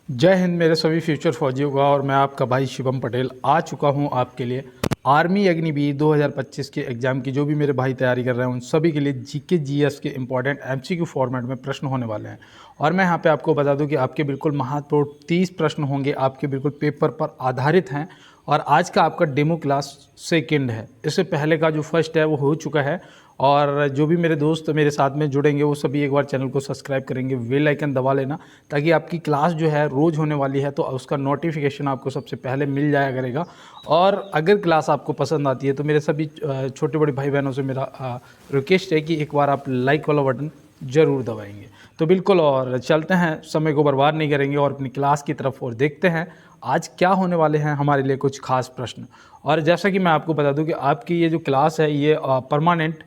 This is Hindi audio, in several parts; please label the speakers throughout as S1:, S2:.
S1: जय हिंद मेरे सभी फ्यूचर फौजियों का। और मैं आपका भाई शिवम पटेल आ चुका हूं आपके लिए आर्मी अग्निवीर 2025 के एग्ज़ाम की जो भी मेरे भाई तैयारी कर रहे हैं उन सभी के लिए जीके जीएस के इंपॉर्टेंट एमसीक्यू फॉर्मेट में प्रश्न होने वाले हैं। और मैं यहां पे आपको बता दूं कि आपके बिल्कुल महत्वपूर्ण 30 प्रश्न होंगे, आपके बिल्कुल पेपर पर आधारित हैं। और आज का आपका डेमो क्लास सेकेंड है, इससे पहले का जो फर्स्ट है वो हो चुका है। और जो भी मेरे दोस्त मेरे साथ में जुड़ेंगे वो सभी एक बार चैनल को सब्सक्राइब करेंगे, बेल आइकन दबा लेना, ताकि आपकी क्लास जो है रोज़ होने वाली है तो उसका नोटिफिकेशन आपको सबसे पहले मिल जाया करेगा। और अगर क्लास आपको पसंद आती है तो मेरे सभी छोटे बड़े भाई बहनों से मेरा रिक्वेस्ट है कि एक बार आप लाइक वाला बटन ज़रूर दबाएंगे। तो बिल्कुल, और चलते हैं, समय को बर्बाद नहीं करेंगे और अपनी क्लास की तरफ और देखते हैं आज क्या होने वाले हैं हमारे लिए कुछ खास प्रश्न। और जैसा कि मैं आपको बता दूं कि आपकी ये जो क्लास है ये परमानेंट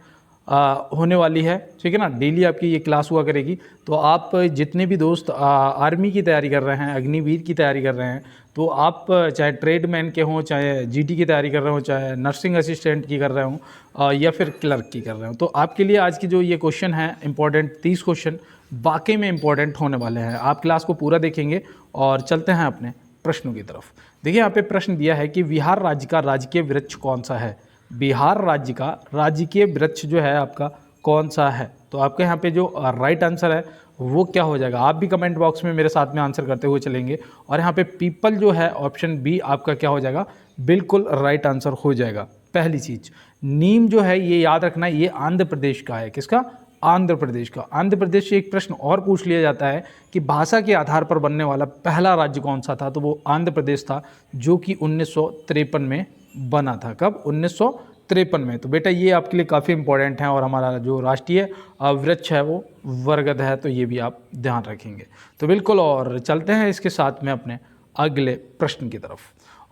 S1: होने वाली है, ठीक है ना। डेली आपकी ये क्लास हुआ करेगी। तो आप जितने भी दोस्त आर्मी की तैयारी कर रहे हैं, अग्निवीर की तैयारी कर रहे हैं, तो आप चाहे ट्रेडमैन के हों, चाहे जीटी की तैयारी कर रहे हो, चाहे नर्सिंग असिस्टेंट की कर रहे हो या फिर क्लर्क की कर रहे हो, तो आपके लिए आज की जो ये क्वेश्चन है इंपॉर्टेंट 30 क्वेश्चन वाकई में इंपॉर्टेंट होने वाले हैं। आप क्लास को पूरा देखेंगे और चलते हैं अपने प्रश्नों की तरफ। देखिए यहाँ पे प्रश्न दिया है कि बिहार राज्य का राजकीय वृक्ष कौन सा है। बिहार राज्य का राजकीय वृक्ष जो है आपका कौन सा है। तो आपके यहाँ पे जो राइट आंसर है वो क्या हो जाएगा, आप भी कमेंट बॉक्स में मेरे साथ में आंसर करते हुए चलेंगे। और यहाँ पे पीपल जो है ऑप्शन बी आपका क्या हो जाएगा, बिल्कुल राइट आंसर हो जाएगा। पहली चीज, नीम जो है ये याद रखना, ये आंध्र प्रदेश का है। किसका? आंध्र प्रदेश का। आंध्र प्रदेश से एक प्रश्न और पूछ लिया जाता है कि भाषा के आधार पर बनने वाला पहला राज्य कौन सा था, तो वो आंध्र प्रदेश था, जो कि 1953 में बना था। कब? 1953 में। तो बेटा ये आपके लिए काफ़ी इंपॉर्टेंट है। और हमारा जो राष्ट्रीय वृक्ष है वो बरगद है, तो ये भी आप ध्यान रखेंगे। तो बिल्कुल, और चलते हैं इसके साथ में अपने अगले प्रश्न की तरफ।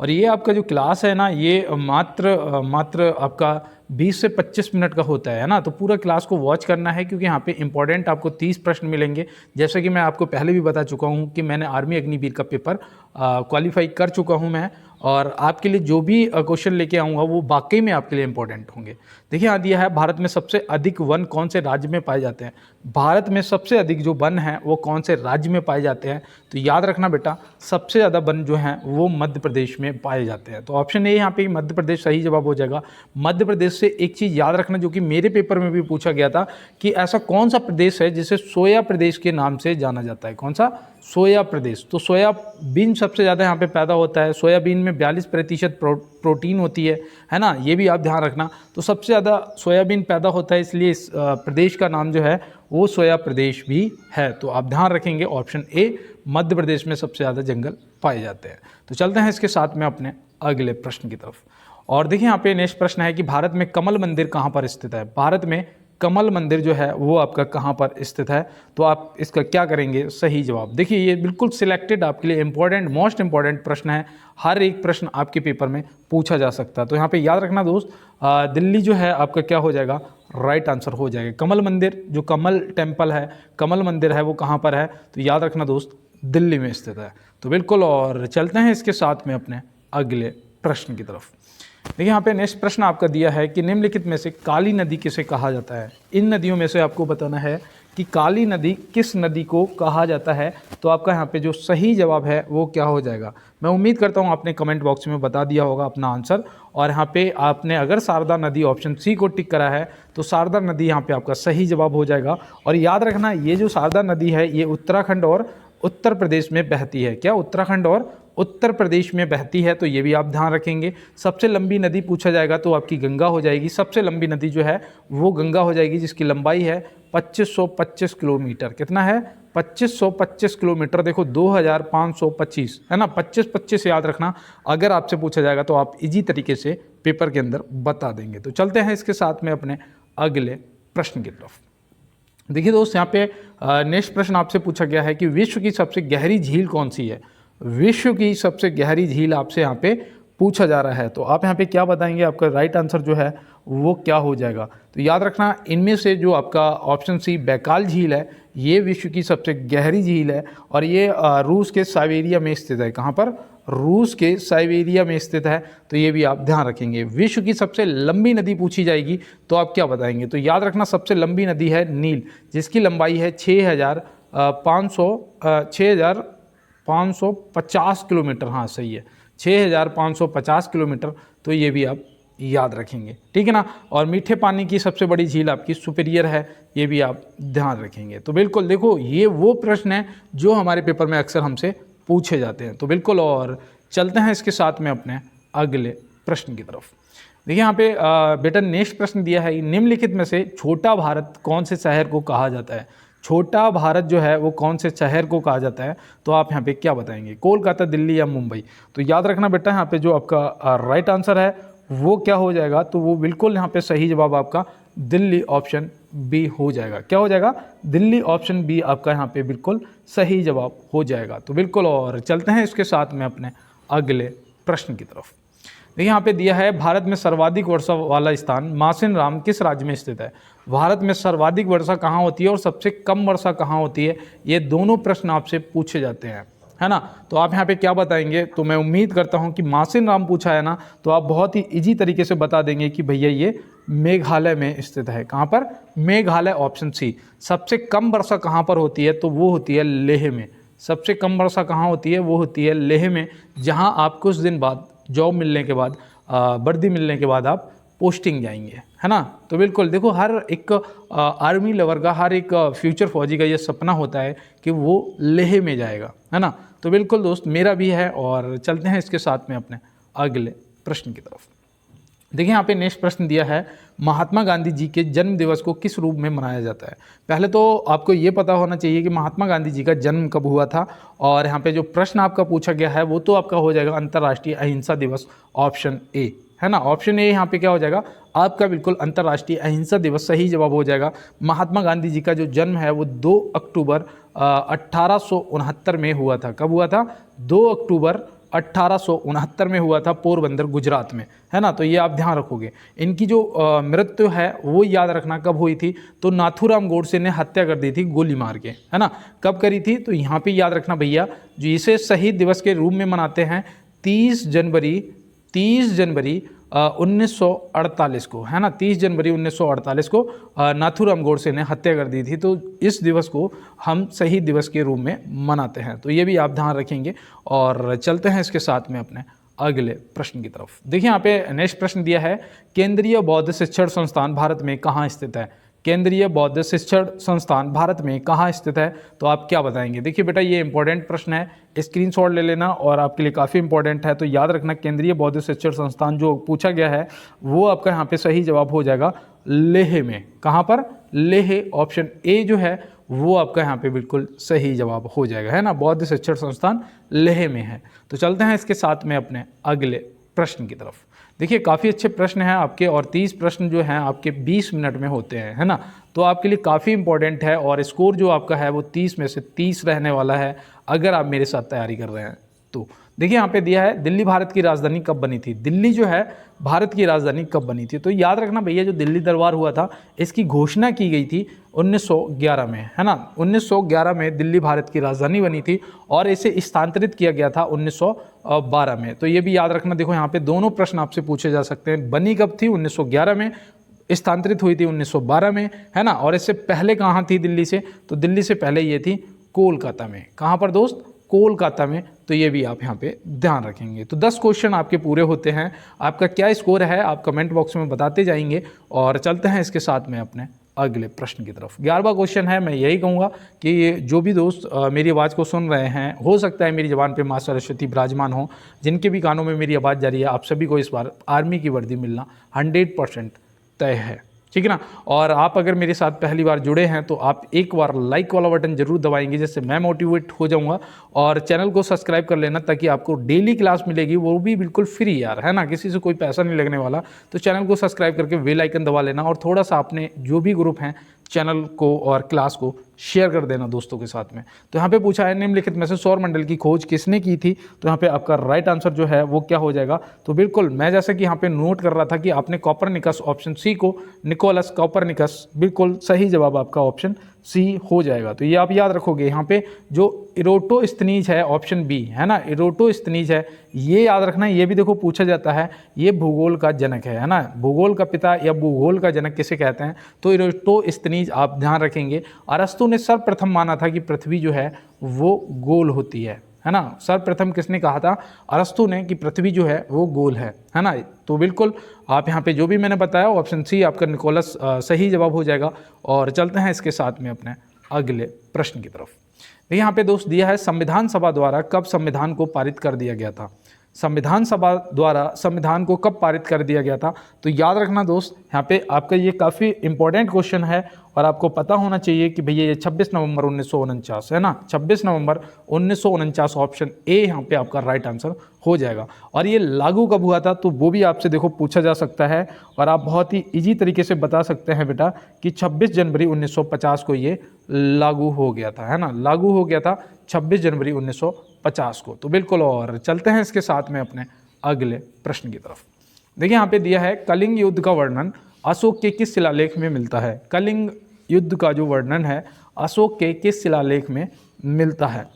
S1: और ये आपका जो क्लास है ना, ये मात्र आपका 20 से 25 मिनट का होता है ना। तो पूरा क्लास को वॉच करना है, क्योंकि यहाँ पे इंपॉर्टेंट आपको 30 प्रश्न मिलेंगे। जैसे कि मैं आपको पहले भी बता चुका हूँ कि मैंने आर्मी अग्निवीर का पेपर क्वालिफाई कर चुका हूँ मैं। और आपके लिए जो भी क्वेश्चन लेके आऊँगा वो वाकई में आपके लिए इंपॉर्टेंट होंगे। देखिए यहाँ दिया है, भारत में सबसे अधिक वन कौन से राज्य में पाए जाते हैं। भारत में सबसे अधिक जो वन हैं वो कौन से राज्य में पाए जाते हैं। तो याद रखना बेटा, सबसे ज़्यादा वन जो हैं वो मध्य प्रदेश में पाए जाते हैं। तो ऑप्शन ए यहाँ पे मध्य प्रदेश सही जवाब हो जाएगा। मध्य प्रदेश से एक चीज़ याद रखना जो कि मेरे पेपर में भी पूछा गया था, कि ऐसा कौन सा प्रदेश है जिसे सोया प्रदेश के नाम से जाना जाता है। कौन सा? सोया प्रदेश। तो सोयाबीन सबसे ज़्यादा यहाँ पे पैदा होता है। सोयाबीन में 42% प्रोटीन होती है ना, ये भी आप ध्यान रखना। तो सबसे ज़्यादा सोयाबीन पैदा होता है, इसलिए इस प्रदेश का नाम जो है वो सोया प्रदेश भी है। तो आप ध्यान रखेंगे ऑप्शन ए, मध्य प्रदेश में सबसे ज़्यादा जंगल पाए जाते हैं। तो चलते हैं इसके साथ में अपने अगले प्रश्न की तरफ। और देखिए यहाँ पे नेक्स्ट प्रश्न है कि भारत में कमल मंदिर कहाँ पर स्थित है। भारत में कमल मंदिर जो है वो आपका कहाँ पर स्थित है। तो आप इसका क्या करेंगे, सही जवाब। देखिए ये बिल्कुल सिलेक्टेड आपके लिए इंपॉर्टेंट, मोस्ट इंपॉर्टेंट प्रश्न है। हर एक प्रश्न आपके पेपर में पूछा जा सकता है। तो यहाँ पे याद रखना दोस्त, दिल्ली जो है आपका क्या हो जाएगा, राइट आंसर हो जाएगा। कमल मंदिर, जो कमल टेम्पल है, कमल मंदिर है, वो कहाँ पर है, तो याद रखना दोस्त, दिल्ली में स्थित है। तो बिल्कुल, और चलते हैं इसके साथ में अपने अगले प्रश्न की तरफ। देखिए यहाँ पे नेक्स्ट प्रश्न आपका दिया है कि निम्नलिखित में से काली नदी किसे कहा जाता है। इन नदियों में से आपको बताना है कि काली नदी किस नदी को कहा जाता है। तो आपका यहाँ पे जो सही जवाब है वो क्या हो जाएगा। मैं उम्मीद करता हूँ आपने कमेंट बॉक्स में बता दिया होगा अपना आंसर। और यहाँ पे आपने अगर शारदा नदी ऑप्शन सी को टिक करा है तो शारदा नदी यहाँ पे आपका सही जवाब हो जाएगा। और याद रखना, ये जो शारदा नदी है ये उत्तराखंड और उत्तर प्रदेश में बहती है। क्या? उत्तराखंड और उत्तर प्रदेश में बहती है, तो ये भी आप ध्यान रखेंगे। सबसे लंबी नदी पूछा जाएगा तो आपकी गंगा हो जाएगी। सबसे लंबी नदी जो है वो गंगा हो जाएगी, जिसकी लंबाई है 2525 किलोमीटर। कितना है? 2525 किलोमीटर। देखो 2525 है ना, 25 याद रखना। अगर आपसे पूछा जाएगा तो आप इजी तरीके से पेपर के अंदर बता देंगे। तो चलते हैं इसके साथ में अपने अगले प्रश्न की तरफ। देखिए दोस्त, यहाँ पे नेक्स्ट प्रश्न आपसे पूछा गया है कि विश्व की सबसे गहरी झील कौन सी है। विश्व की सबसे गहरी झील आपसे यहाँ पे पूछा जा रहा है। तो आप यहाँ पे क्या बताएंगे, आपका राइट आंसर जो है वो क्या हो जाएगा। तो याद रखना, इनमें से जो आपका ऑप्शन सी बैकाल झील है ये विश्व की सबसे गहरी झील है। और ये रूस के साइबेरिया में स्थित है। कहाँ पर? रूस के साइबेरिया में स्थित है। तो ये भी आप ध्यान रखेंगे। विश्व की सबसे लंबी नदी पूछी जाएगी तो आप क्या बताएंगे। तो याद रखना, सबसे लंबी नदी है नील, जिसकी लंबाई है 6,500 6,550 किलोमीटर, हाँ सही है, 6,550 किलोमीटर, तो ये भी आप याद रखेंगे, ठीक है ना। और मीठे पानी की सबसे बड़ी झील आपकी सुपीरियर है, ये भी आप ध्यान रखेंगे। तो बिल्कुल देखो, ये वो प्रश्न है जो हमारे पेपर में अक्सर हमसे पूछे जाते हैं। तो बिल्कुल, और चलते हैं इसके साथ में अपने अगले प्रश्न की तरफ। देखिए यहाँ पे बेटा नेक्स्ट प्रश्न दिया है, निम्नलिखित में से छोटा भारत कौन से शहर को कहा जाता है। छोटा भारत जो है वो कौन से शहर को कहा जाता है, तो आप यहाँ पे क्या बताएंगे, कोलकाता, दिल्ली या मुंबई। तो याद रखना बेटा, यहाँ पे जो आपका राइट आंसर है वो क्या हो जाएगा, तो वो बिल्कुल यहाँ पे सही जवाब आपका दिल्ली ऑप्शन बी हो जाएगा। क्या हो जाएगा, दिल्ली ऑप्शन बी आपका यहाँ पे बिल्कुल सही जवाब हो जाएगा। तो बिल्कुल, और चलते हैं इसके साथ में अपने अगले प्रश्न की तरफ। देखिए यहाँ पे दिया है, भारत में सर्वाधिक वर्षा वाला स्थान मासिन राम किस राज्य में स्थित है। भारत में सर्वाधिक वर्षा कहाँ होती है और सबसे कम वर्षा कहाँ होती है, ये दोनों प्रश्न आपसे पूछे जाते हैं, है ना। तो आप यहाँ पे क्या बताएंगे, तो मैं उम्मीद करता हूँ कि मासिन राम पूछा है ना, तो आप बहुत ही इजी तरीके से बता देंगे कि भैया ये मेघालय में स्थित है। कहाँ पर, मेघालय, ऑप्शन सी। सबसे कम वर्षा कहाँ पर होती है, तो वो होती है लेह में। सबसे कम वर्षा कहाँ होती है, वो होती है लेह में, जहाँ आप कुछ दिन बाद जॉब मिलने के बाद, वर्दी मिलने के बाद आप पोस्टिंग जाएंगे, है ना। तो बिल्कुल देखो, हर एक आर्मी लवर का, हर एक फ्यूचर फौजी का ये सपना होता है कि वो लेह में जाएगा, है ना। तो बिल्कुल दोस्त, मेरा भी है। और चलते हैं इसके साथ में अपने अगले प्रश्न की तरफ। देखिए यहाँ पे नेक्स्ट प्रश्न दिया है, महात्मा गांधी जी के जन्म दिवस को किस रूप में मनाया जाता है। पहले तो आपको ये पता होना चाहिए कि महात्मा गांधी जी का जन्म कब हुआ था। और यहाँ पे जो प्रश्न आपका पूछा गया है वो तो आपका हो जाएगा अंतर्राष्ट्रीय अहिंसा दिवस, ऑप्शन ए, है ना। ऑप्शन ए यहाँ पे क्या हो जाएगा आपका, बिल्कुल अंतर्राष्ट्रीय अहिंसा दिवस सही जवाब हो जाएगा। महात्मा गांधी जी का जो जन्म है वो 2 अक्टूबर 1869 में हुआ था। कब हुआ था, 2 अक्टूबर 1869 में हुआ था, पोरबंदर, गुजरात में, है ना। तो ये आप ध्यान रखोगे। इनकी जो मृत्यु है वो याद रखना कब हुई थी, तो नाथूराम गोडसे ने हत्या कर दी थी गोली मार के, है ना। कब करी थी, तो यहाँ पे याद रखना भैया, जो इसे शहीद दिवस के रूप में मनाते हैं 30 जनवरी 1948 को, है ना। 30 जनवरी 1948 को नाथूराम गोडसे ने हत्या कर दी थी, तो इस दिवस को हम शहीद दिवस के रूप में मनाते हैं। तो ये भी आप ध्यान रखेंगे। और चलते हैं इसके साथ में अपने अगले प्रश्न की तरफ। देखिए यहाँ पे नेक्स्ट प्रश्न दिया है, केंद्रीय बौद्ध शिक्षण संस्थान भारत में कहाँ स्थित है। केंद्रीय बौद्ध शिक्षण संस्थान भारत में कहाँ स्थित है, तो आप क्या बताएंगे। देखिए बेटा, ये इंपॉर्टेंट प्रश्न है, स्क्रीनशॉट ले लेना और आपके लिए काफ़ी इंपॉर्टेंट है। तो याद रखना, केंद्रीय बौद्ध शिक्षण संस्थान जो पूछा गया है वो आपका यहाँ पे सही जवाब हो जाएगा लेह में। कहाँ पर, लेह, ऑप्शन ए जो है वो आपका यहाँ पे बिल्कुल सही जवाब हो जाएगा, है ना। बौद्ध शिक्षण संस्थान लेह में है। तो चलते हैं इसके साथ में अपने अगले प्रश्न की तरफ। देखिए काफ़ी अच्छे प्रश्न हैं आपके, और 30 प्रश्न जो हैं आपके 20 मिनट में होते हैं, है ना। तो आपके लिए काफ़ी इंपॉर्टेंट है, और स्कोर जो आपका है वो 30 में से 30 रहने वाला है अगर आप मेरे साथ तैयारी कर रहे हैं तो। देखिए यहाँ पे दिया है, दिल्ली भारत की राजधानी कब बनी थी। दिल्ली जो है भारत की राजधानी कब बनी थी, तो याद रखना भैया, जो दिल्ली दरबार हुआ था इसकी घोषणा की गई थी 1911 में, है ना। 1911 में दिल्ली भारत की राजधानी बनी थी, और इसे स्थानांतरित किया गया था 1912 में। तो ये भी याद रखना। देखो यहाँ पे दोनों प्रश्न आपसे पूछे जा सकते हैं, बनी कब थी, 1911 में, स्थानांतरित हुई थी 1912 में, है ना। और इससे पहले कहाँ थी दिल्ली से, तो दिल्ली से पहले ये थी कोलकाता में। कहाँ पर दोस्त, कोलकाता में। तो ये भी आप यहाँ पे ध्यान रखेंगे। तो 10 क्वेश्चन आपके पूरे होते हैं। आपका क्या स्कोर है आप कमेंट बॉक्स में बताते जाएंगे। और चलते हैं इसके साथ में अपने अगले प्रश्न की तरफ। 11वां क्वेश्चन है, मैं यही कहूँगा कि जो भी दोस्त मेरी आवाज़ को सुन रहे हैं, हो सकता है मेरी ज़बान पे माँ सरस्वती विराजमान हो, जिनके भी कानों में मेरी आवाज़ जा रही है, आप सभी को इस बार आर्मी की वर्दी मिलना 100% तय है, ठीक है ना। और आप अगर मेरे साथ पहली बार जुड़े हैं तो आप एक बार लाइक वाला बटन जरूर दबाएंगे, जिससे मैं मोटिवेट हो जाऊंगा। और चैनल को सब्सक्राइब कर लेना, ताकि आपको डेली क्लास मिलेगी, वो भी बिल्कुल फ्री यार, है ना, किसी से कोई पैसा नहीं लगने वाला। तो चैनल को सब्सक्राइब करके बेल आइकन दबा लेना, और थोड़ा सा अपने जो भी ग्रुप हैं चैनल को और क्लास को शेयर कर देना दोस्तों के साथ में। तो यहाँ पे पूछा है, निम्नलिखित में से सौर मंडल की खोज किसने की थी, तो यहाँ पे आपका राइट आंसर जो है वो क्या हो जाएगा। तो बिल्कुल मैं जैसे कि यहाँ पे नोट कर रहा था कि आपने कॉपरनिकस, ऑप्शन सी को, निकोलस कॉपरनिकस, बिल्कुल सही जवाब आपका ऑप्शन सी हो जाएगा। तो ये आप याद रखोगे। यहाँ पे जो इरोटोस्थनीज है, ऑप्शन बी, है ना, इरोटोस्थनीज है, ये याद रखना। ये भी देखो पूछा जाता है, ये भूगोल का जनक है ना, भूगोल का पिता या भूगोल का जनक किसे कहते हैं, तो इरोटोस्थनीज आप ध्यान रखेंगे। अरस्तु ने सर्वप्रथम माना था कि पृथ्वी जो है वो गोल होती है, है ना। सर्वप्रथम किसने कहा था? अरस्तु ने, कि पृथ्वी जो है वो गोल है ना। तो बिल्कुल आप यहाँ पे जो भी मैंने बताया ऑप्शन सी आपका निकोलस सही जवाब हो जाएगा। और चलते हैं इसके साथ में अपने अगले प्रश्न की तरफ। देखिए यहाँ पे दोस्त दिया है, संविधान सभा द्वारा कब संविधान को पारित कर दिया गया था? संविधान सभा द्वारा संविधान को कब पारित कर दिया गया था? तो याद रखना दोस्त, यहाँ पे आपका ये काफ़ी इंपॉर्टेंट क्वेश्चन है और आपको पता होना चाहिए कि भैया ये 26 नवंबर 1949 है ना। 26 नवंबर 1949 ऑप्शन ए यहाँ पे आपका राइट आंसर हो जाएगा। और ये लागू कब हुआ था तो वो भी आपसे देखो पूछा जा सकता है और आप बहुत ही ईजी तरीके से बता सकते हैं बेटा कि 26 जनवरी 1950 को ये लागू हो गया था, है ना। लागू हो गया था 26 जनवरी 1950 को। तो बिल्कुल, और चलते हैं इसके साथ में अपने अगले प्रश्न की तरफ। देखिए यहाँ पे दिया है, कलिंग युद्ध का वर्णन अशोक के किस शिलालेख में मिलता है? कलिंग युद्ध का जो वर्णन है अशोक के किस शिलालेख में मिलता है?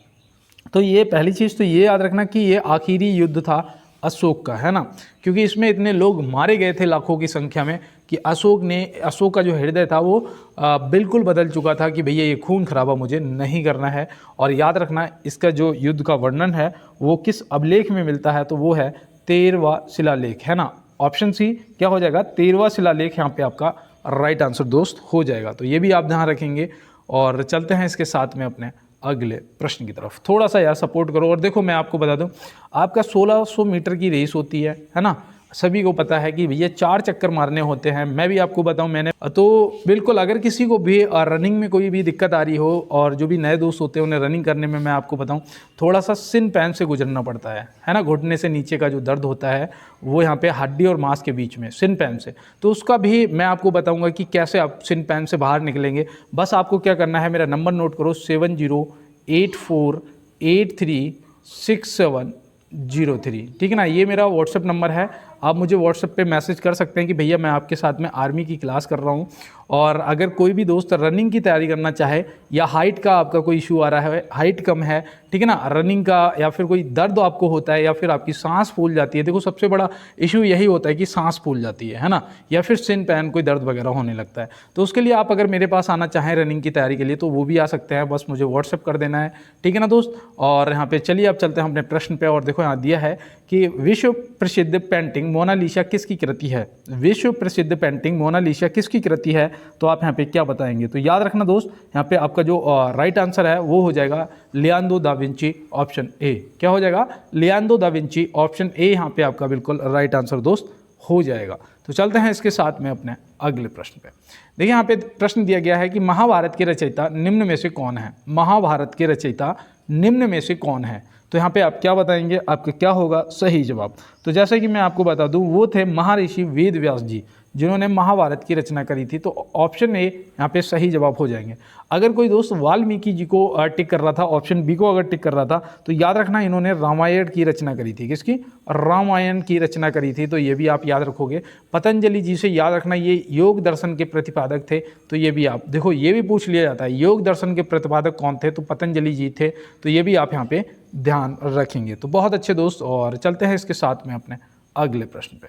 S1: तो ये पहली चीज़ तो ये याद रखना कि ये आखिरी युद्ध था अशोक का, है ना, क्योंकि इसमें इतने लोग मारे गए थे लाखों की संख्या में कि अशोक का जो हृदय था वो बिल्कुल बदल चुका था कि भैया ये खून खराबा मुझे नहीं करना है। और याद रखना इसका जो युद्ध का वर्णन है वो किस अभिलेख में मिलता है? तो वो है 13वां शिलालेख, है ना। ऑप्शन सी क्या हो जाएगा? 13वां शिलालेख यहाँ पे आपका राइट आंसर दोस्त हो जाएगा। तो ये भी आप ध्यान रखेंगे। और चलते हैं इसके साथ में अपने अगले प्रश्न की तरफ। थोड़ा सा यार सपोर्ट करो। और देखो मैं आपको बता दूं, आपका 1600 मीटर की रेस होती है ना। सभी को पता है कि भैया 4 चक्कर मारने होते हैं। मैं भी आपको बताऊं, मैंने तो बिल्कुल अगर किसी को भी रनिंग में कोई भी दिक्कत आ रही हो और जो भी नए दोस्त होते हैं उन्हें रनिंग करने में मैं आपको बताऊं थोड़ा सा सिन पैन से गुजरना पड़ता है ना। घुटने से नीचे का जो दर्द होता है वो यहाँ पे हड्डी और मांस के बीच में सिन पैन से, तो उसका भी मैं आपको बताऊंगा कि कैसे आप सिन पैन से बाहर निकलेंगे। बस आपको क्या करना है, मेरा नंबर नोट करो 7084836703, ठीक है ना। ये मेरा व्हाट्सएप नंबर है। आप मुझे व्हाट्सएप पे मैसेज कर सकते हैं कि भैया मैं आपके साथ में आर्मी की क्लास कर रहा हूँ। और अगर कोई भी दोस्त रनिंग की तैयारी करना चाहे या हाइट का आपका कोई इशू आ रहा है, हाइट कम है, ठीक है ना, रनिंग का, या फिर कोई दर्द आपको होता है या फिर आपकी सांस फूल जाती है। देखो सबसे बड़ा इशू यही होता है कि सांस फूल जाती है ना, या फिर सिन पैन कोई दर्द वगैरह होने लगता है। तो उसके लिए आप अगर मेरे पास आना चाहें रनिंग की तैयारी के लिए तो वो भी आ सकते हैं, बस मुझे व्हाट्सएप कर देना है, ठीक है ना दोस्त। और यहाँ पे चलिए अब चलते हैं अपने प्रश्न पे। और देखो यहाँ दिया है कि विश्व प्रसिद्ध पेंटिंग मोनालिसा किसकी कृति है? विश्व प्रसिद्ध पेंटिंग मोनालिसा किसकी कृति है? तो आप यहाँ पे क्या बताएंगे? तो याद रखना दोस्त, यहाँ पे आपका जो राइट आंसर है वो हो जाएगा Leonardo da Vinci, option A. क्या हो जाएगा? Leonardo da Vinci, option A यहाँ पे आपका बिल्कुल राइट आंसर दोस्त हो जाएगा। तो चलते हैं इसके साथ में अपने अगले प्रश्न पे। देखिए यहाँ पे प्रश्न दिया गया है कि महाभारत के रचयिता निम्न में से कौन है? महाभारत के रचयिता निम्न में से कौन है? तो यहाँ पे आप क्या बताएंगे? आपका क्या होगा सही जवाब? तो जैसे कि मैं आपको बता दूं, वो थे महर्षि वेद व्यास जी, जिन्होंने महाभारत की रचना करी थी। तो ऑप्शन ए यहाँ पे सही जवाब हो जाएंगे। अगर कोई दोस्त वाल्मीकि जी को टिक कर रहा था, ऑप्शन बी को अगर टिक कर रहा था, तो याद रखना इन्होंने रामायण की रचना करी थी। किसकी? रामायण की रचना करी थी। तो ये भी आप याद रखोगे। पतंजलि जी से याद रखना ये योग दर्शन के प्रतिपादक थे। तो ये भी आप देखो, ये भी पूछ लिया जाता है योग दर्शन के प्रतिपादक कौन थे? तो पतंजलि जी थे। तो ये भी आप यहाँ पे ध्यान रखेंगे। तो बहुत अच्छे दोस्त, और चलते हैं इसके साथ में अपने अगले प्रश्न पे।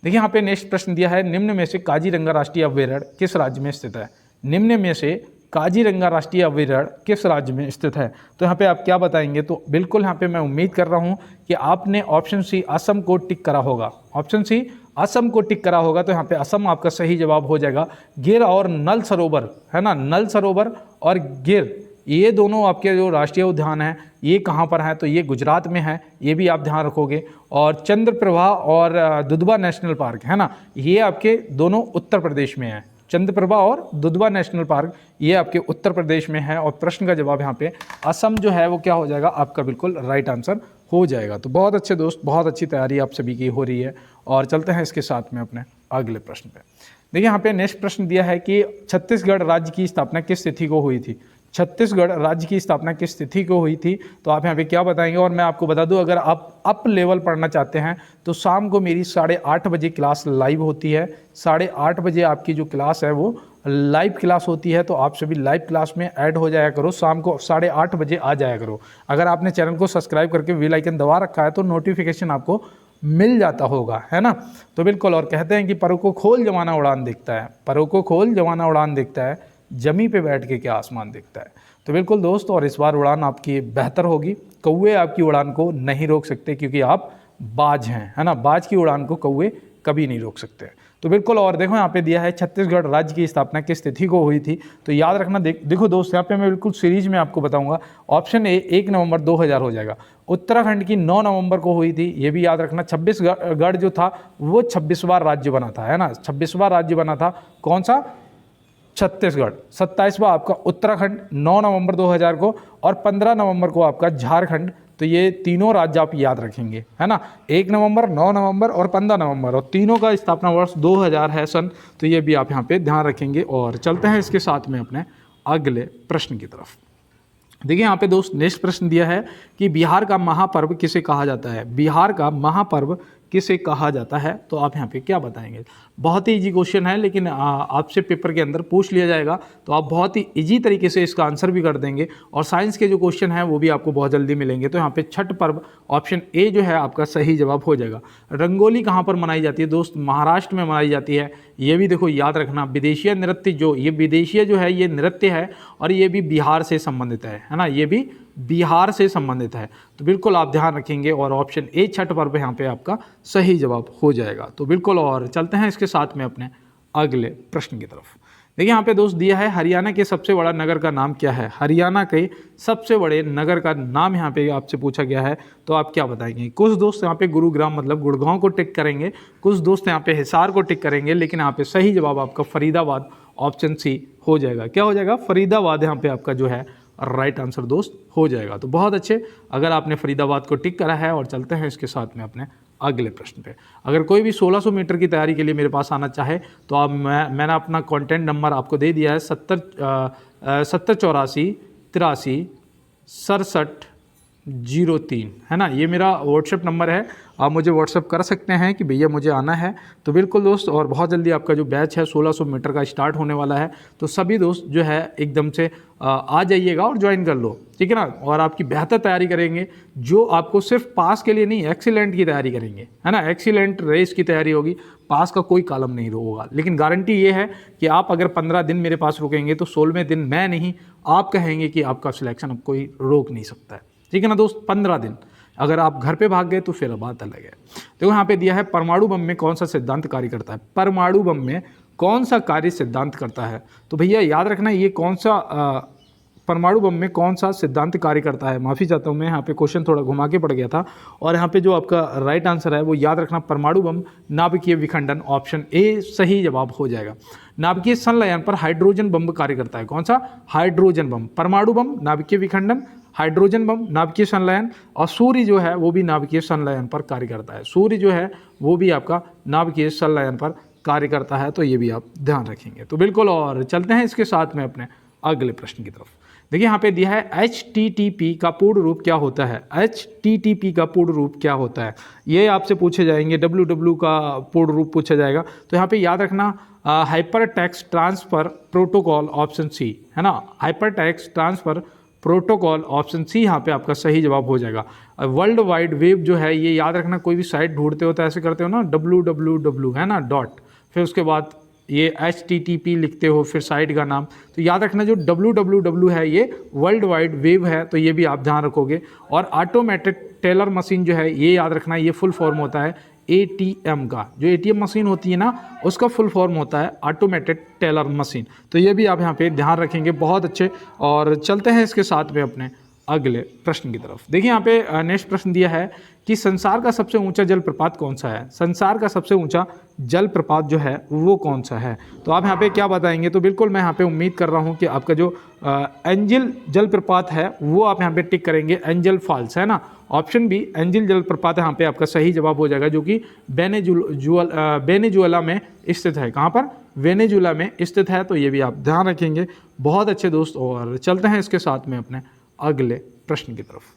S1: देखिए यहाँ पे नेक्स्ट प्रश्न दिया है, निम्न में से काजीरंगा राष्ट्रीय अभयारण्य किस राज्य में स्थित है? निम्न में से काजीरंगा राष्ट्रीय अभयारण्य किस राज्य में स्थित है? तो यहाँ पे आप क्या बताएंगे? तो बिल्कुल यहाँ पे मैं उम्मीद कर रहा हूँ कि आपने ऑप्शन सी असम को टिक करा होगा। ऑप्शन सी असम को टिक करा होगा। तो यहाँ पे असम आपका सही जवाब हो जाएगा। गिर और नल सरोवर, है ना, नल सरोवर और गिर, ये दोनों आपके जो राष्ट्रीय उद्यान हैं ये कहाँ पर हैं? तो ये गुजरात में है। ये भी आप ध्यान रखोगे। और चंद्रप्रभा और दुधवा नेशनल पार्क, है ना, ये आपके दोनों उत्तर प्रदेश में है। चंद्रप्रभा और दुधवा नेशनल पार्क ये आपके उत्तर प्रदेश में है। और प्रश्न का जवाब यहाँ पे असम जो है वो क्या हो जाएगा? आपका बिल्कुल राइट आंसर हो जाएगा। तो बहुत अच्छे दोस्त, बहुत अच्छी तैयारी आप सभी की हो रही है। और चलते हैं इसके साथ में अपने अगले प्रश्न पे। देखिए यहाँ पे नेक्स्ट प्रश्न दिया है कि छत्तीसगढ़ राज्य की स्थापना किस तिथि को हुई थी? छत्तीसगढ़ राज्य की स्थापना किस तिथि को हुई थी? तो आप यहाँ पे क्या बताएंगे? और मैं आपको बता दूं, अगर आप अप लेवल पढ़ना चाहते हैं तो शाम को मेरी 8:30 बजे क्लास लाइव होती है। 8:30 बजे आपकी जो क्लास है वो लाइव क्लास होती है। तो आप सभी लाइव क्लास में ऐड हो जाया करो। शाम को 8:30 बजे आ जाया करो। अगर आपने चैनल को सब्सक्राइब करके बेल आइकन दबा रखा है तो नोटिफिकेशन आपको मिल जाता होगा, है ना। तो बिल्कुल, और कहते हैं कि परों को खोल जमाना उड़ान देखता है, परों को खोल जमाना उड़ान देखता है, जमी पे बैठ के क्या आसमान दिखता है। तो बिल्कुल दोस्त, और इस बार उड़ान आपकी बेहतर होगी, कौवे आपकी उड़ान को नहीं रोक सकते क्योंकि आप बाज हैं, है ना। बाज की उड़ान को कौवे कभी नहीं रोक सकते। तो बिल्कुल, और देखो यहाँ पे दिया है छत्तीसगढ़ राज्य की स्थापना किस तिथि को हुई थी। तो याद रखना, देखो दोस्त, यहाँ पे मैं बिल्कुल सीरीज में आपको बताऊंगा। ऑप्शन ए 1 नवंबर 2000 हो जाएगा। उत्तराखंड की 9 नवंबर को हुई थी, ये भी याद रखना। छत्तीसगढ़ जो था वो 26वां राज्य बना था, है ना। 26वां राज्य बना था, कौन सा? छत्तीसगढ़। 27वां आपका उत्तराखंड 9 नवंबर 2000 को, और 15 नवंबर को आपका झारखंड। तो ये तीनों राज्य आप याद रखेंगे, है ना। 1 नवंबर, 9 नवंबर और 15 नवंबर, और तीनों का स्थापना वर्ष 2000 है सन। तो ये भी आप यहाँ पे ध्यान रखेंगे। और चलते हैं इसके साथ में अपने अगले प्रश्न की तरफ। देखिए यहाँ पे दोस्त नेक्स्ट प्रश्न दिया है कि बिहार का महापर्व किसे कहा जाता है। बिहार का महापर्व किसे कहा जाता है, तो आप यहाँ पे क्या बताएंगे। बहुत ही इजी क्वेश्चन है, लेकिन आपसे पेपर के अंदर पूछ लिया जाएगा तो आप बहुत ही इजी तरीके से इसका आंसर भी कर देंगे। और साइंस के जो क्वेश्चन है वो भी आपको बहुत जल्दी मिलेंगे। तो यहाँ पे छठ पर्व ऑप्शन ए जो है आपका सही जवाब हो जाएगा। रंगोली कहाँ पर मनाई जाती है दोस्त? महाराष्ट्र में मनाई जाती है। ये भी देखो याद रखना, विदेशीय नृत्य ये विदेशीय जो है ये नृत्य है, और ये भी बिहार से संबंधित है ना। ये भी बिहार से संबंधित है। तो बिल्कुल आप ध्यान रखेंगे, और ऑप्शन ए छठ पर्व यहाँ पे आपका सही जवाब हो जाएगा। तो बिल्कुल, और चलते हैं इसके साथ में अपने अगले प्रश्न की तरफ। देखिए यहाँ पे दोस्त दिया है हरियाणा के सबसे बड़ा नगर का नाम क्या है। हरियाणा के सबसे बड़े नगर का नाम यहाँ पे आपसे पूछा गया है, तो आप क्या बताएंगे। कुछ दोस्त यहाँ पे गुरुग्राम मतलब गुड़गांव को टिक करेंगे, कुछ दोस्त यहाँ पे हिसार को टिक करेंगे, लेकिन यहाँ पे सही जवाब आपका फरीदाबाद ऑप्शन सी हो जाएगा। क्या हो जाएगा? फरीदाबाद यहाँ पे आपका जो है राइट आंसर दोस्त हो जाएगा। तो बहुत अच्छे, अगर आपने फरीदाबाद को टिक करा है। और चलते हैं इसके साथ में अपने अगले प्रश्न पे। अगर कोई भी 1600 मीटर की तैयारी के लिए मेरे पास आना चाहे तो आप मैंने अपना कॉन्टैक्ट नंबर आपको दे दिया है 7084 63 67 03, है ना। ये मेरा व्हाट्सएप नंबर है, आप मुझे व्हाट्सएप कर सकते हैं कि भैया मुझे आना है। तो बिल्कुल दोस्त, और बहुत जल्दी आपका जो बैच है 1600 मीटर का स्टार्ट होने वाला है। तो सभी दोस्त जो है एकदम से आ जाइएगा और ज्वाइन कर लो, ठीक है ना। और आपकी बेहतर तैयारी करेंगे, जो आपको सिर्फ पास के लिए नहीं, एक्सीलेंट की तैयारी करेंगे, है ना। एक्सीलेंट रेस की तैयारी होगी, पास का कोई कॉलम नहीं होगा। लेकिन गारंटी ये है कि आप अगर 15 दिन मेरे पास रुकेंगे तो 16वें दिन मैं नहीं, आप कहेंगे कि आपका सिलेक्शन अब कोई रोक नहीं सकता है, ठीक है ना दोस्त। 15 दिन अगर आप घर पे भाग गए तो फिर बात अलग है। देखो यहाँ पे दिया है परमाणु बम में कौन सा सिद्धांत कार्य करता है। परमाणु बम में कौन सा कार्य सिद्धांत करता है, तो भैया याद रखना ये कौन सा परमाणु बम में कौन सा सिद्धांत कार्य करता है। माफ़ी चाहता हूँ मैं, यहाँ पे क्वेश्चन थोड़ा घुमा के पड़ गया था। और यहाँ पे जो आपका राइट आंसर है वो याद रखना, परमाणु बम नाभिकीय विखंडन, ऑप्शन ए सही जवाब हो जाएगा। नाभिकीय संलयन पर हाइड्रोजन बम कार्य करता है, कौन सा? Hydrogen bomb. परमाणु बम नाभिकीय विखंडन, हाइड्रोजन बम नाभिकीय संलयन, और सूर्य जो है वो भी नाभिकीय संलयन पर कार्य करता है। सूर्य जो है वो भी आपका नाभिकीय संलयन पर कार्य करता है। तो ये भी आप ध्यान रखेंगे। तो बिल्कुल, और चलते हैं इसके साथ में अपने अगले प्रश्न की तरफ। देखिए यहाँ पे दिया है HTTP का पूर्ण रूप क्या होता है। HTTP का पूर्ण रूप क्या होता है, ये आपसे पूछे जाएंगे। WW का पूर्ण रूप पूछा जाएगा। तो यहाँ पे याद रखना, hypertext transfer protocol, option C, है ना। Hypertext transfer protocol, option C यहाँ पे आपका सही जवाब हो जाएगा। वर्ल्ड वाइड वेब जो है ये याद रखना, कोई भी साइट ढूंढते हो तो ऐसे करते हो ना, www, है ना, डॉट, फिर उसके बाद ये HTTP लिखते हो, फिर साइट का नाम। तो याद रखना जो www है ये वर्ल्ड वाइड वेब है, तो ये भी आप ध्यान रखोगे। और ऑटोमेटेड टेलर मशीन जो है ये याद रखना, ये फुल फॉर्म होता है ATM का। जो ATM मशीन होती है ना, उसका फुल फॉर्म होता है ऑटोमेटेड टेलर मशीन। तो ये भी आप यहाँ पे ध्यान रखेंगे, बहुत अच्छे। और चलते हैं इसके साथ में अपने अगले प्रश्न की तरफ। देखिए यहाँ पे नेक्स्ट प्रश्न दिया है कि संसार का सबसे ऊंचा जलप्रपात कौन सा है। संसार का सबसे ऊंचा जलप्रपात जो है वो कौन सा है, तो आप यहाँ पे क्या बताएंगे। तो बिल्कुल मैं यहाँ पे उम्मीद कर रहा हूँ कि आपका जो एंजल जलप्रपात है वो आप यहाँ पे टिक करेंगे। एंजल फॉल्स, है ना, ऑप्शन बी एंजल जलप्रपात यहाँ पे आपका सही जवाब हो जाएगा, जो कि वेनेजुएला में स्थित है। कहाँ पर? वेनेजुएला में स्थित है। तो ये भी आप ध्यान रखेंगे, बहुत अच्छे दोस्त। और चलते हैं इसके साथ में अपने अगले प्रश्न की तरफ।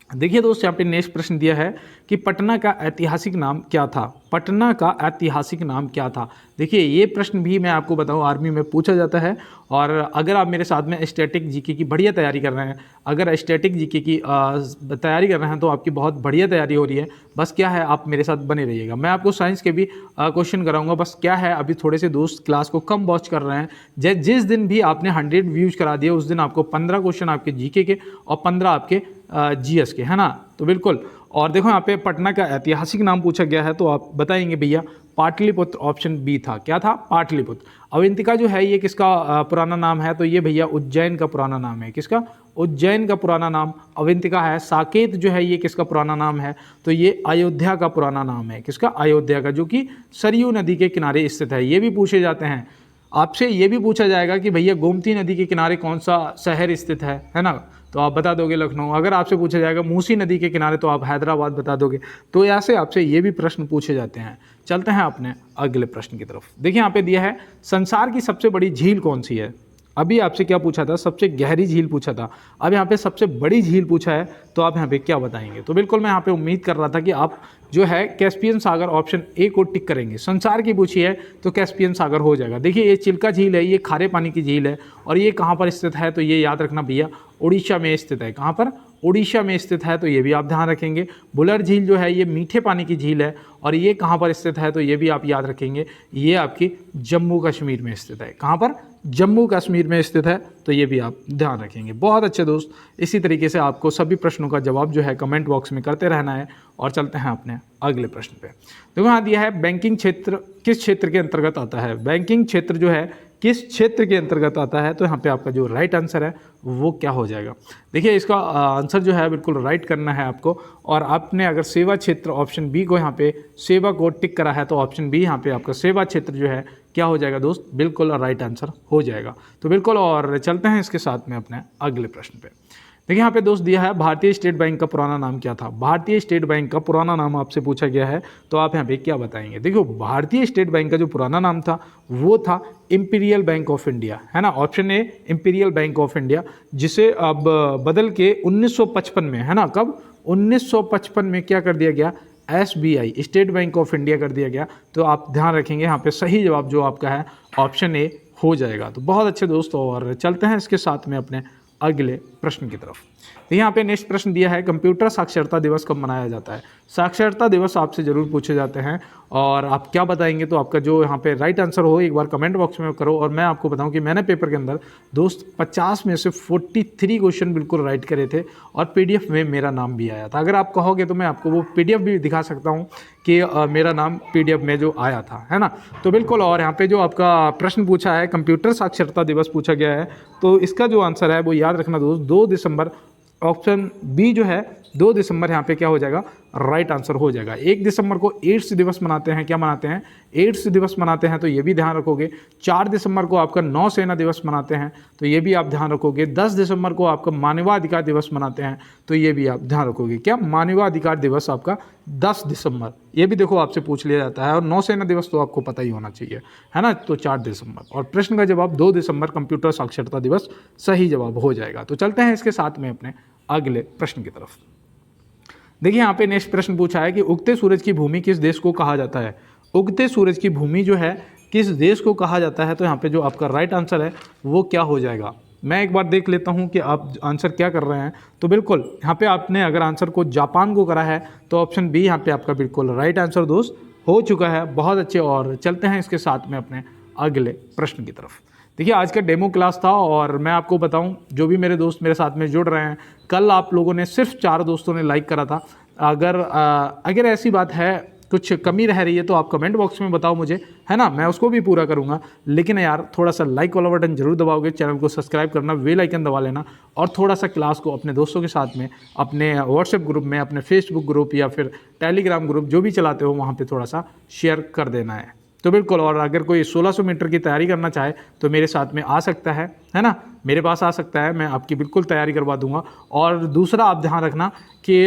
S1: देखिए दोस्त यहाँ पे नेक्स्ट प्रश्न दिया है कि पटना का ऐतिहासिक नाम क्या था। पटना का ऐतिहासिक नाम क्या था। देखिए ये प्रश्न भी मैं आपको बताऊँ आर्मी में पूछा जाता है। और अगर आप मेरे साथ में स्टैटिक जीके की बढ़िया तैयारी कर रहे हैं, अगर स्टैटिक जीके की तैयारी कर रहे हैं तो आपकी बहुत बढ़िया तैयारी हो रही है। बस क्या है, आप मेरे साथ बने रहिएगा। मैं आपको साइंस के भी क्वेश्चन कराऊंगा। बस क्या है, अभी थोड़े से दोस्त क्लास को कम वॉच कर रहे हैं। जिस दिन भी आपने 100 व्यूज करा दिए उस दिन आपको 15 क्वेश्चन आपके जीके के और 15 आपके जीएस के, है ना। तो बिल्कुल, और देखो यहाँ पे पटना का ऐतिहासिक नाम पूछा गया है, तो आप बताएंगे भैया पाटलिपुत्र, ऑप्शन बी था, क्या था, पाटलिपुत्र। अवंतिका जो है ये किसका पुराना नाम है, तो ये भैया उज्जैन का पुराना नाम है, किसका, उज्जैन का पुराना नाम अवंतिका है। साकेत जो है ये किसका पुराना नाम है, तो ये अयोध्या का पुराना नाम है, किसका, अयोध्या का, जो कि सरयू नदी के किनारे स्थित है। ये भी पूछे जाते हैं आपसे, ये भी पूछा जाएगा कि भैया गोमती नदी के किनारे कौन सा शहर स्थित है ना, तो आप बता दोगे लखनऊ। अगर आपसे पूछा जाएगा मूसी नदी के किनारे, तो आप हैदराबाद बता दोगे। तो ऐसे आपसे ये भी प्रश्न पूछे जाते हैं। चलते हैं अपने अगले प्रश्न की तरफ। देखिए यहाँ पे दिया है संसार की सबसे बड़ी झील कौन सी है। अभी आपसे क्या पूछा था, सबसे गहरी झील पूछा था, अब यहाँ पे सबसे बड़ी झील पूछा है, तो आप यहाँ पे क्या बताएंगे। तो बिल्कुल मैं यहाँ पे उम्मीद कर रहा था कि आप जो है कैस्पियन सागर ऑप्शन ए को टिक करेंगे। संसार की पूछी है तो कैस्पियन सागर हो जाएगा। देखिए ये चिल्का झील है, ये खारे पानी की झील है, और ये कहाँ पर स्थित है, तो ये याद रखना भैया उड़ीसा में स्थित है। कहाँ पर, उड़ीसा में स्थित है, तो ये भी आप ध्यान रखेंगे। बुलर झील जो है ये मीठे पानी की झील है, और ये कहाँ पर स्थित है, तो ये भी आप याद रखेंगे, ये आपकी जम्मू कश्मीर में स्थित है। कहाँ पर, जम्मू कश्मीर में स्थित है, तो ये भी आप ध्यान रखेंगे। बहुत अच्छे दोस्त, इसी तरीके से आपको सभी प्रश्नों का जवाब जो है कमेंट बॉक्स में करते रहना है। और चलते हैं अपने अगले प्रश्न पे। देखो यहाँ दिया है बैंकिंग क्षेत्र किस क्षेत्र के अंतर्गत आता है। बैंकिंग क्षेत्र जो है किस क्षेत्र के अंतर्गत आता है, तो यहाँ पे आपका जो राइट आंसर है वो क्या हो जाएगा। देखिए इसका आंसर जो है बिल्कुल राइट करना है आपको, और आपने अगर सेवा क्षेत्र ऑप्शन बी को यहाँ पे सेवा को टिक करा है, तो ऑप्शन बी यहाँ पे आपका सेवा क्षेत्र जो है क्या हो जाएगा दोस्त, बिल्कुल राइट आंसर हो जाएगा। तो बिल्कुल, और चलते हैं इसके साथ में अपने अगले प्रश्न पे। देखिए यहाँ पे दोस्त दिया है भारतीय स्टेट बैंक का पुराना नाम क्या था। भारतीय स्टेट बैंक का पुराना नाम आपसे पूछा गया है, तो आप यहाँ पे क्या बताएंगे। देखो भारतीय स्टेट बैंक का जो पुराना नाम था वो था इंपीरियल बैंक ऑफ इंडिया, है ना। Option A imperial bank of India, जिसे अब बदल के 1955 में, है ना, कब, 1955 में क्या कर दिया गया, SBI state bank of India कर दिया गया। तो आप ध्यान रखेंगे यहाँ पे सही जवाब जो आपका है ऑप्शन ए हो जाएगा। तो बहुत अच्छे दोस्तों, और चलते हैं इसके साथ में अपने अगले प्रश्न की तरफ। तो यहाँ पे नेक्स्ट प्रश्न दिया है कंप्यूटर साक्षरता दिवस कब मनाया जाता है। साक्षरता दिवस आपसे जरूर पूछे जाते हैं, और आप क्या बताएंगे, तो आपका जो यहाँ पे राइट आंसर हो एक बार कमेंट बॉक्स में करो। और मैं आपको बताऊं कि मैंने पेपर के अंदर दोस्त 50 में से 43 क्वेश्चन बिल्कुल राइट करे थे, और PDF में मेरा नाम भी आया था। अगर आप कहोगे तो मैं आपको वो PDF भी दिखा सकता हूँ कि मेरा नाम PDF में जो आया था, है ना। तो बिल्कुल, और यहाँ पे जो आपका प्रश्न पूछा है कंप्यूटर साक्षरता दिवस पूछा गया है, तो इसका जो आंसर है वो याद रखना दोस्त 2 दिसंबर, ऑप्शन बी जो है 2 दिसंबर यहाँ पे क्या हो जाएगा, राइट आंसर हो जाएगा। 1 दिसंबर को एड्स दिवस मनाते हैं, क्या मनाते हैं, एड्स दिवस मनाते हैं, तो ये भी ध्यान रखोगे। 4 दिसंबर को आपका नौसेना दिवस मनाते हैं, तो ये भी आप ध्यान रखोगे। 10 दिसंबर को आपका मानवाधिकार दिवस मनाते हैं, तो ये भी आप ध्यान रखोगे। क्या, मानवाधिकार दिवस आपका 10 दिसंबर, ये भी देखो आपसे पूछ लिया जाता है। और नौसेना दिवस तो आपको पता ही होना चाहिए, है ना, तो 4 दिसंबर। और प्रश्न का जवाब 2 दिसंबर कंप्यूटर साक्षरता दिवस सही जवाब हो जाएगा। तो चलते हैं इसके साथ में अपने अगले प्रश्न की तरफ। देखिए यहाँ पे नेक्स्ट प्रश्न पूछा है कि उगते सूरज की भूमि किस देश को कहा जाता है। उगते सूरज की भूमि जो है किस देश को कहा जाता है, तो यहाँ पे जो आपका राइट आंसर है वो क्या हो जाएगा। मैं एक बार देख लेता हूँ कि आप आंसर क्या कर रहे हैं। तो बिल्कुल यहाँ पे आपने अगर आंसर को जापान को करा है, तो ऑप्शन बी यहाँ पे आपका बिल्कुल राइट आंसर दोस्त हो चुका है। बहुत अच्छे, और चलते हैं इसके साथ में अपने अगले प्रश्न की तरफ। देखिए आज का डेमो क्लास था, और मैं आपको बताऊं जो भी मेरे दोस्त मेरे साथ में जुड़ रहे हैं, कल आप लोगों ने सिर्फ 4 दोस्तों ने लाइक करा था। अगर ऐसी बात है, कुछ कमी रह रही है, तो आप कमेंट बॉक्स में बताओ मुझे, है ना, मैं उसको भी पूरा करूंगा। लेकिन यार थोड़ा सा लाइक वाला बटन जरूर दबाओगे, चैनल को सब्सक्राइब करना, बेल आइकन दबा लेना, और थोड़ा सा क्लास को अपने दोस्तों के साथ में, अपने व्हाट्सएप ग्रुप में, अपने फेसबुक ग्रुप या फिर टेलीग्राम ग्रुप जो भी चलाते हो वहाँ पर थोड़ा सा शेयर कर देना है। तो बिल्कुल, और अगर कोई 1600 मीटर की तैयारी करना चाहे तो मेरे साथ में आ सकता है ना, मेरे पास आ सकता है, मैं आपकी बिल्कुल तैयारी करवा दूंगा। और दूसरा आप ध्यान रखना कि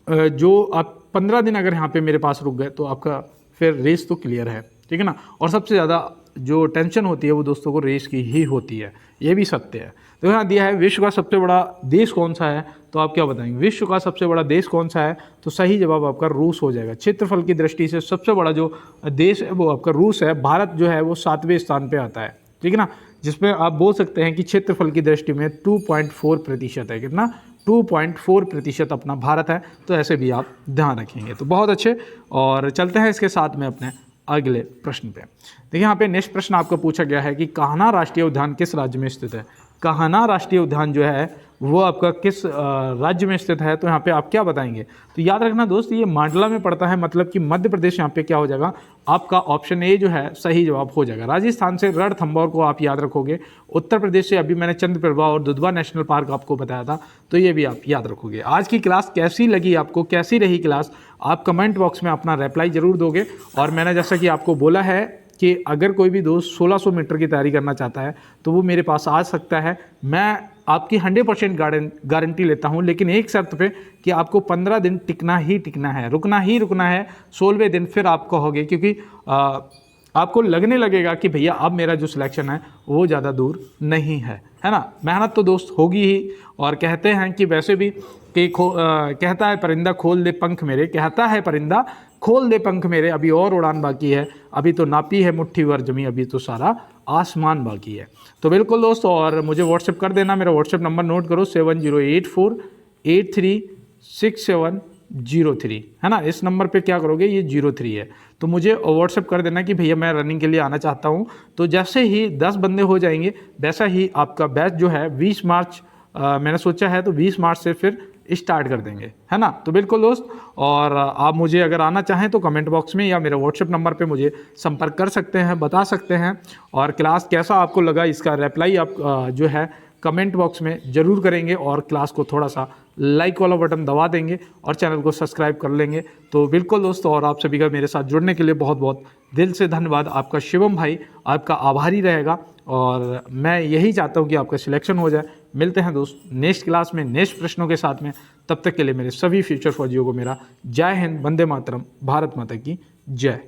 S1: जो आप 15 दिन अगर यहाँ पे मेरे पास रुक गए तो आपका फिर रेस तो क्लियर है, ठीक है ना। और सबसे ज़्यादा जो टेंशन होती है वो दोस्तों को रेस की ही होती है, ये भी सत्य है। तो यहाँ दिया है विश्व का सबसे बड़ा देश कौन सा है, तो आप क्या बताएंगे, विश्व का सबसे बड़ा देश कौन सा है, तो सही जवाब आपका रूस हो जाएगा। क्षेत्रफल की दृष्टि से सबसे बड़ा जो देश है वो आपका रूस है। भारत जो है वो 7वें स्थान पे आता है, ठीक है ना, जिसमें आप बोल सकते हैं कि क्षेत्रफल की दृष्टि में 2.4% है। कितना, 2.4% अपना भारत है। तो ऐसे भी आप ध्यान रखेंगे। तो बहुत अच्छे, और चलते हैं इसके साथ में अपने अगले प्रश्न पे। देखिए यहाँ पे नेक्स्ट प्रश्न आपको पूछा गया है कि कान्हा राष्ट्रीय उद्यान किस राज्य में स्थित है। कान्हा राष्ट्रीय उद्यान जो है वो आपका किस राज्य में स्थित है, तो यहाँ पे आप क्या बताएंगे। तो याद रखना दोस्त, ये मांडला में पड़ता है, मतलब कि मध्य प्रदेश। यहाँ पे क्या हो जाएगा, आपका ऑप्शन ए जो है सही जवाब हो जाएगा। राजस्थान से रणथंभौर को आप याद रखोगे। उत्तर प्रदेश से अभी मैंने चंद्रप्रभा और दुधवा नेशनल पार्क आपको बताया था, तो ये भी आप याद रखोगे। आज की क्लास कैसी लगी आपको, कैसी रही क्लास, आप कमेंट बॉक्स में अपना रिप्लाई जरूर दोगे। और मैंने जैसा कि आपको बोला है कि अगर कोई भी दोस्त 1600 मीटर की तैयारी करना चाहता है तो वो मेरे पास आ सकता है। मैं आपकी 100% गारंटी लेता हूं, लेकिन एक शर्त पे कि आपको 15 दिन टिकना ही टिकना है, रुकना ही रुकना है। 16वें दिन फिर आप कहोगे, क्योंकि आपको लगने लगेगा कि भैया अब मेरा जो सिलेक्शन है वो ज़्यादा दूर नहीं है ना। मेहनत तो दोस्त होगी ही। और कहते हैं कि वैसे भी कि कहता है परिंदा खोल दे पंख मेरे, कहता है परिंदा खोल दे पंख मेरे, अभी और उड़ान बाकी है, अभी तो नापी है मुट्ठी भर जमी, अभी तो सारा आसमान बाकी है। तो बिल्कुल दोस्त, और मुझे व्हाट्सएप कर देना। मेरा व्हाट्सएप नंबर नोट करो, 7084836703, है ना। इस नंबर पे क्या करोगे, ये 03 है, तो मुझे व्हाट्सएप कर देना कि भैया मैं रनिंग के लिए आना चाहता हूँ। तो जैसे ही 10 बंदे हो जाएंगे, वैसा ही आपका बैच जो है 20 मार्च मैंने सोचा है, तो 20 मार्च से फिर स्टार्ट कर देंगे, है ना। तो बिल्कुल दोस्त, और आप मुझे अगर आना चाहें तो कमेंट बॉक्स में या मेरे व्हाट्सएप नंबर पे मुझे संपर्क कर सकते हैं, बता सकते हैं। और क्लास कैसा आपको लगा, इसका रिप्लाई आप जो है कमेंट बॉक्स में ज़रूर करेंगे, और क्लास को थोड़ा सा लाइक वाला बटन दबा देंगे और चैनल को सब्सक्राइब कर लेंगे। तो बिल्कुल दोस्तों, और आप सभी का मेरे साथ जुड़ने के लिए बहुत बहुत दिल से धन्यवाद। आपका शिवम भाई आपका आभारी रहेगा, और मैं यही चाहता हूँ कि आपका सिलेक्शन हो जाए। मिलते हैं दोस्त नेक्स्ट क्लास में नेक्स्ट प्रश्नों के साथ में। तब तक के लिए मेरे सभी फ्यूचर फौजियों को मेरा जय हिंद, वंदे मातरम, भारत माता की जय।